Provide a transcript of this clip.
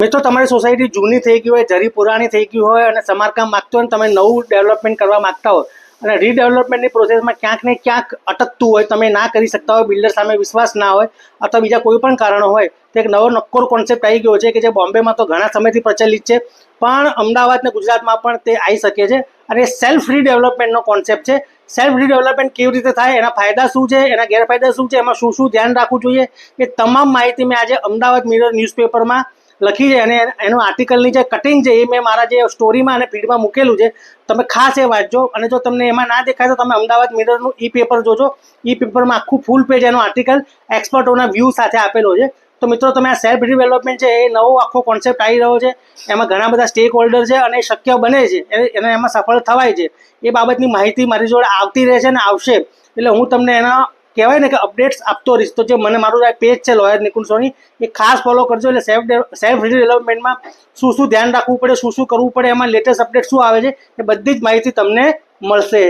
મિત્રો તમારી સોસાયટી જૂની થઈ ગઈ હોય, જરી પુરાણી થઈ ગઈ હોય અને સમારકામ માંગતો હોય, તમે નવું ડેવલપમેન્ટ કરવા માંગતા હોય અને રીડેવલપમેન્ટની પ્રોસેસમાં ક્યાંક ને ક્યાંક અટકતું હોય, તમે ના કરી શકતા હોય, બિલ્ડર સામે વિશ્વાસ ના હોય અથવા બીજા કોઈ પણ કારણો હોય, તો એક નવો નક્કોર કોન્સેપ્ટ આવી ગયો છે કે જે બોમ્બેમાં તો ઘણા સમયથી પ્રચલિત છે, પણ અમદાવાદ ને ગુજરાતમાં પણ તે આવી શકે છે અને સેલ્ફ રીડેવલપમેન્ટનો કોન્સેપ્ટ છે. સેલ્ફ રીડેવલપમેન્ટ કેવી રીતે થાય, એના ફાયદા શું છે, એના ગેરફાયદા શું છે, એમાં શું શું ધ્યાન રાખવું જોઈએ, એ તમામ માહિતી મેં આજે અમદાવાદ મિરર ન્યૂઝપેપરમાં લખી છે અને એનું આર્ટિકલની જે કટિંગ છે એ મેં મારા જે સ્ટોરીમાં અને ફીડમાં મૂકેલું છે. તમે ખાસ એ વાંચજો અને જો તમને એમાં ના દેખાય તો તમે અમદાવાદ મિરરનું ઈ પેપર જોજો. ઈ પેપરમાં આખું ફૂલ પેજ એનો આર્ટિકલ એક્સપર્ટોના વ્યૂ સાથે આપેલો છે. તો મિત્રો તમે આ સેલ્ફ ડેવલપમેન્ટ છે એ નવો આખો કોન્સેપ્ટ આવી રહ્યો છે, એમાં ઘણા બધા સ્ટેક હોલ્ડર છે અને શક્ય બને છે એને એમાં સફળ થવાય છે એ બાબતની માહિતી મારી જોડે આવતી રહે છે ને આવશે. એટલે હું તમને એના કહેવાય ને કે અપડેટ્સ આપતો રહીશ. તો જે મને મારું આ પેજ છે લોયર નિકુલ સોની, એ ખાસ ફોલો કરજો. એટલે સેલ્ફ ડેવલપમેન્ટમાં શું શું ધ્યાન રાખવું પડે, શું શું કરવું પડે, એમાં લેટેસ્ટ અપડેટ શું આવે છે એ બધી જ માહિતી તમને મળશે.